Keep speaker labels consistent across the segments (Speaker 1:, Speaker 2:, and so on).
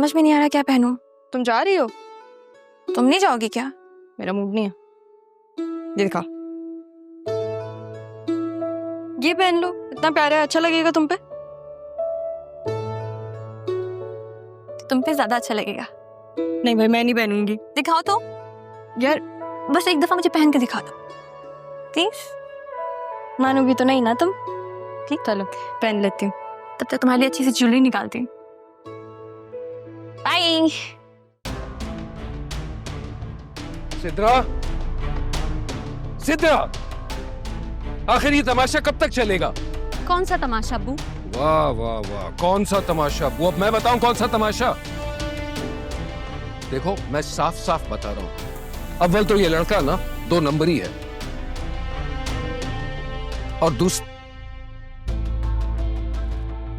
Speaker 1: समझ में नहीं आ रहा क्या पहनूं।
Speaker 2: तुम जा रही हो?
Speaker 1: तुम नहीं जाओगी क्या?
Speaker 2: मेरा मूड नहीं है। ये दिखा, ये पहन लो, इतना प्यारा है, अच्छा लगेगा तुम पे।
Speaker 1: तुम पे ज्यादा अच्छा लगेगा।
Speaker 2: नहीं भाई, मैं नहीं पहनूंगी।
Speaker 1: दिखाओ तो
Speaker 2: यार
Speaker 1: बस एक दफा मुझे पहन के दिखा दो प्लीज।
Speaker 2: मानोगी तो नहीं ना तुम? ठीक, चलो पहन लेती हूँ।
Speaker 1: तब तक तुम्हारे लिए अच्छी सी ज्वेलरी निकालती हूँ। बाय।
Speaker 3: सिद्रा, सिद्रा, आखिर ये तमाशा कब तक चलेगा?
Speaker 1: कौन सा तमाशा अब्बू?
Speaker 3: वाह वाह वाह, कौन सा तमाशा? वो अब मैं बताऊं कौन सा तमाशा? देखो मैं साफ साफ बता रहा हूं, अव्वल तो ये लड़का ना 2 नंबरी है,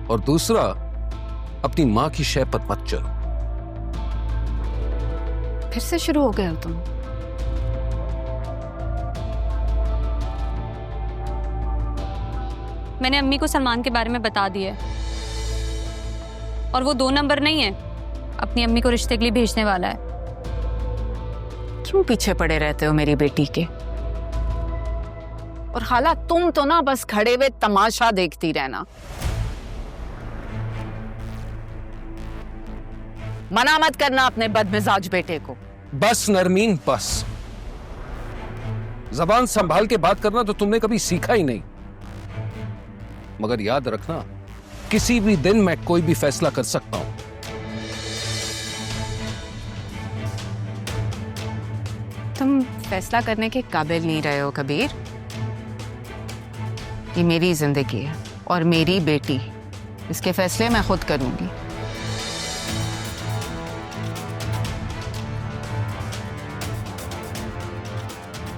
Speaker 3: और दूसरा अपनी मां की शय पर मत चलो।
Speaker 4: फिर से शुरू हो गए हो तुम।
Speaker 1: मैंने अम्मी को सलमान के बारे में बता दिया है, और वो 2 नंबर नहीं है, अपनी अम्मी को रिश्ते के लिए भेजने वाला है।
Speaker 4: क्यों पीछे पड़े रहते हो मेरी बेटी के? और खाला तुम तो ना बस खड़े हुए तमाशा देखती रहना। मना मत करना अपने बदमिजाज बेटे को।
Speaker 3: बस नरमीन बस, जबान संभाल के बात करना तो तुमने कभी सीखा ही नहीं। मगर याद रखना, किसी भी दिन मैं कोई भी फैसला कर सकता हूं।
Speaker 4: तुम फैसला करने के काबिल नहीं रहे हो कबीर। ये मेरी जिंदगी है और मेरी बेटी, इसके फैसले मैं खुद करूंगी।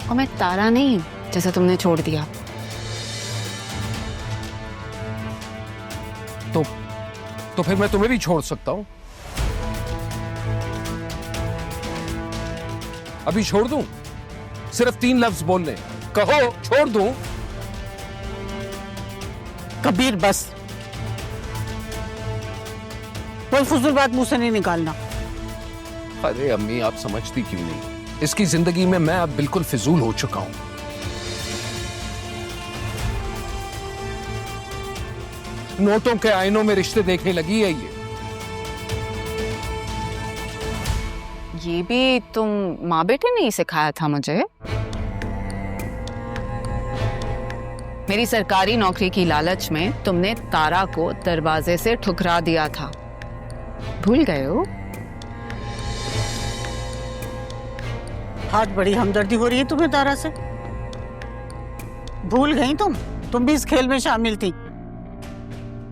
Speaker 4: और मैं तारा नहीं जैसे तुमने छोड़ दिया।
Speaker 3: तो फिर मैं तुम्हें भी छोड़ सकता हूं। अभी छोड़ दूं? सिर्फ 3 लफ्ज बोलने, कहो छोड़ दूं।
Speaker 5: कबीर बस, कोई फजूल बात मुंह से नहीं निकालना।
Speaker 3: अरे अम्मी, आप समझती क्यों नहीं? इसकी जिंदगी में मैं अब बिल्कुल फिजूल हो चुका हूं। नोटों के आईनों में रिश्ते देखने लगी है
Speaker 4: ये भी तुम माँ बेटे ने ही सिखाया था मुझे। मेरी सरकारी नौकरी की लालच में तुमने तारा को दरवाजे से ठुकरा दिया था, भूल गए हो?
Speaker 5: आज बड़ी हमदर्दी हो रही है तुम्हें तारा से। भूल गई तुम भी इस खेल में शामिल थी।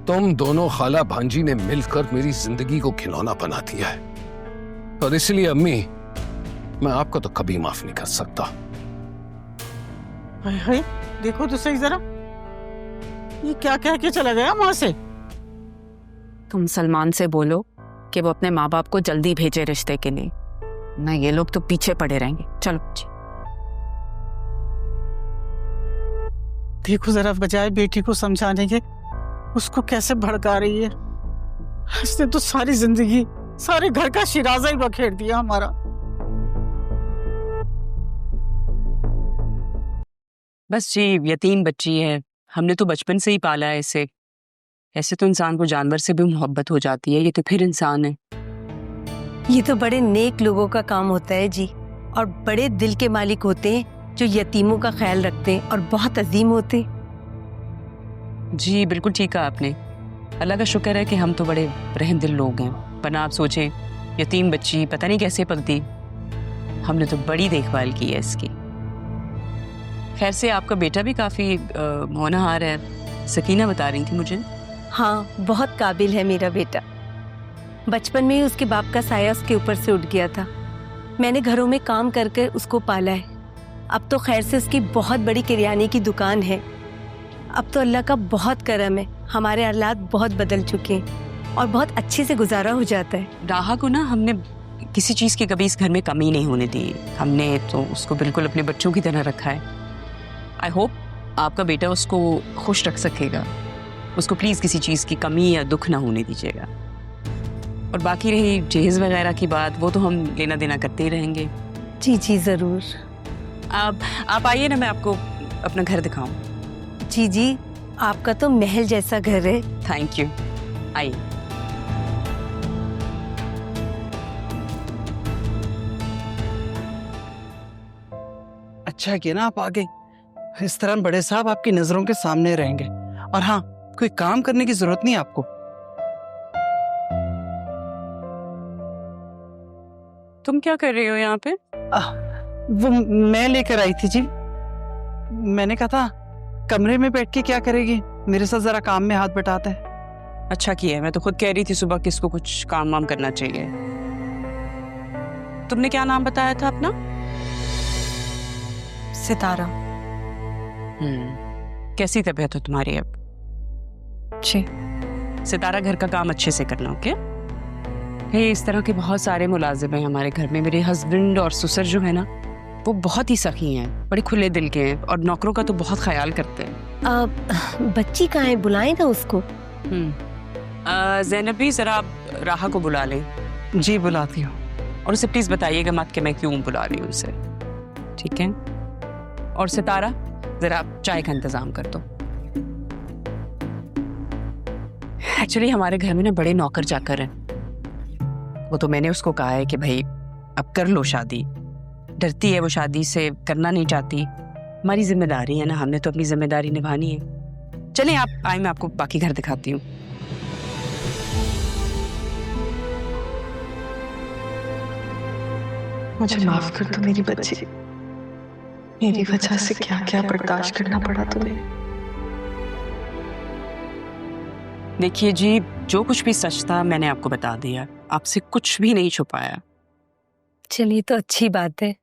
Speaker 3: तुम दोनों खाला भांजी ने मिलकर मेरी जिंदगी को खिलौना बना दिया है, और इसलिए अम्मी, मैं आपको तो कभी माफ नहीं कर सकता।
Speaker 5: हाय हाय, देखो तो सही जरा, ये क्या कह के चला गया वहां से।
Speaker 4: तुम सलमान से बोलो कि वो अपने माँ बाप को जल्दी भेजे रिश्ते के लिए, ना ये लोग तो पीछे पड़े रहेंगे। चलो
Speaker 5: देखो जरा, बजाय बेटी को समझाने के उसको कैसे भड़का रही है। इसने तो सारी जिंदगी, सारे घर का शिराजा ही बखेर दिया हमारा।
Speaker 6: बस जी, यतीम बच्ची है, हमने तो बचपन से ही पाला है इसे। ऐसे तो इंसान को जानवर से भी मोहब्बत हो जाती है, ये तो फिर इंसान है।
Speaker 7: ये तो बड़े नेक लोगों का काम होता है जी, और बड़े दिल के मालिक होते हैं जो यतीमों का ख्याल रखते हैं और बहुत अजीम होते हैं।
Speaker 6: जी बिल्कुल ठीक कहा आपने। अल्लाह का शुक्र है कि हम तो बड़े रहम दिल लोग हैं, वरना आप सोचें यतीम बच्ची पता नहीं कैसे पलती। हमने तो बड़ी देखभाल की है इसकी। खैर से आपका बेटा भी काफ़ी होनहार है, सकीना बता रही थी मुझे।
Speaker 7: हाँ, बहुत काबिल है मेरा बेटा। बचपन में ही उसके बाप का साया उसके ऊपर से उठ गया था। मैंने घरों में काम कर कर उसको पाला है। अब तो खैर से उसकी बहुत बड़ी किराने की दुकान है। अब तो अल्लाह का बहुत करम है, हमारे हालात बहुत बदल चुके हैं और बहुत अच्छे से गुजारा हो जाता है।
Speaker 6: राहा को ना हमने किसी चीज़ की कभी इस घर में कमी नहीं होने दी। हमने तो उसको बिल्कुल अपने बच्चों की तरह रखा है। आई होप आपका बेटा उसको खुश रख सकेगा। उसको प्लीज़ किसी चीज़ की कमी या दुख ना होने दीजिएगा। और बाकी रही जहेज वगैरह की बात, वो तो हम लेना देना करते ही रहेंगे।
Speaker 7: जी जी जरूर।
Speaker 6: आप आइए ना, मैं आपको अपना घर दिखाऊं।
Speaker 7: जी जी, आपका तो महल जैसा घर है।
Speaker 6: थैंक यू, आइए।
Speaker 5: अच्छा किया ना आप आ गए, इस तरह बड़े साहब आपकी नजरों के सामने रहेंगे। और हाँ, कोई काम करने की जरूरत नहीं आपको।
Speaker 6: तुम क्या कर रही हो यहाँ पे?
Speaker 5: वो मैं लेकर आई थी जी। मैंने कहा था कमरे में बैठ के क्या करेगी, मेरे साथ जरा काम में हाथ बटाता है।
Speaker 6: अच्छा किया, मैं तो खुद कह रही थी सुबह कि इसको कुछ काम वाम करना चाहिए। तुमने क्या नाम बताया था अपना?
Speaker 2: सितारा।
Speaker 6: कैसी तबीयत है तुम्हारी अब?
Speaker 2: जी।
Speaker 6: सितारा, घर का काम अच्छे से करना, ओके? इस तरह के बहुत सारे मुलाजिम हैं हमारे घर में। मेरे हस्बैंड और ससुर जो है ना, वो बहुत ही सखी हैं, बड़े खुले दिल के हैं और नौकरों का तो बहुत ख्याल करते हैं।
Speaker 7: बच्ची कहाँ है, बुलाए ना उसको।
Speaker 6: ज़ैनबी, जरा आप राहा को बुला लें।
Speaker 5: जी बुलाती हूँ।
Speaker 6: और उसे प्लीज बताइएगा मत कि मैं क्यों बुला रही हूँ उसे, ठीक है? और सितारा, जरा आप चाय का इंतजाम कर दो। एक्चुअली हमारे घर में ना बड़े नौकर चाकर हैं। वो तो मैंने उसको कहा है कि भाई अब कर लो शादी। डरती है वो, शादी से करना नहीं चाहती। हमारी जिम्मेदारी है ना, हमने तो अपनी जिम्मेदारी निभानी है। चलें आप आए, मैं आपको बाकी घर दिखाती हूँ।
Speaker 8: मुझे माफ कर दो मेरी बच्ची, मेरी वजह से क्या क्या बर्दाश्त करना पड़ा तुम्हें।
Speaker 6: देखिए जी, जो कुछ भी सच था मैंने आपको बता दिया, आपसे कुछ भी नहीं छुपाया।
Speaker 7: चलिए तो अच्छी बात है।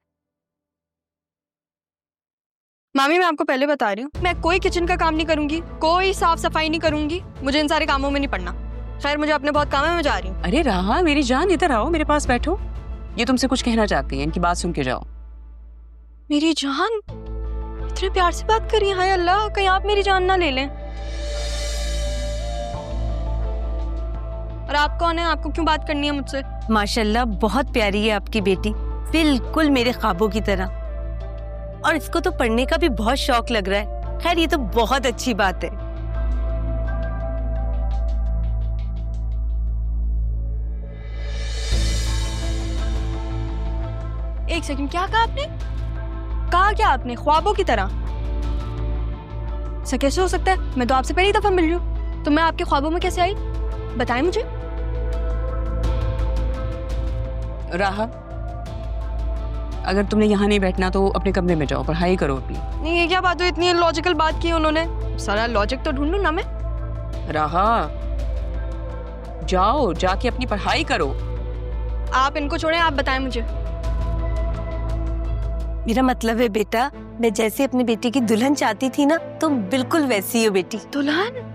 Speaker 2: मामी मैं आपको पहले बता रही हूँ, मैं कोई किचन का काम नहीं करूंगी, कोई साफ सफाई नहीं करूंगी, मुझे इन सारे कामों में नहीं पड़ना। खैर मुझे अपने बहुत काम है, मैं जा रही हूँ।
Speaker 6: अरे राहा मेरी जान, इधर आओ, मेरे पास बैठो। ये तुमसे कुछ कहना चाहती हैं, इनकी बात सुन के जाओ।
Speaker 2: मेरी जान, इतने प्यार से बात करी, हाय अल्लाह, कहीं आप मेरी जान ना ले लें। और आप कौन है, आपको क्यों बात करनी है मुझसे?
Speaker 7: माशाल्लाह बहुत प्यारी है आपकी बेटी, बिल्कुल मेरे ख्वाबों की तरह। और इसको तो पढ़ने का भी बहुत शौक लग रहा है। खैर ये तो बहुत अच्छी बात है।
Speaker 2: एक सेकंड, क्या कहा आपने? कहा क्या आपने? ख्वाबों की तरह? ऐसा कैसे हो सकता है? मैं तो आपसे पहली दफा मिल रही हूँ, तो मैं आपके ख्वाबों में कैसे आई? बताएं मुझे।
Speaker 6: राहा, अगर तुमने यहाँ नहीं बैठना तो अपने कमरे में जाओ, पढ़ाई करो अपनी।
Speaker 2: नहीं, ये क्या बात हुई? इतनी लॉजिकल बात की उन्होंने, सारा लॉजिक तो ढूंढूं ना मैं।
Speaker 6: राहा, जाओ, जाके अपनी पढ़ाई करो।
Speaker 2: आप इनको छोड़ें, आप बताएं मुझे।
Speaker 7: मेरा मतलब है बेटा, मैं जैसे अपनी बेटी की दुल्हन चाहती थी ना, तुम बिल्कुल वैसी हो बेटी।
Speaker 2: दुल्हन?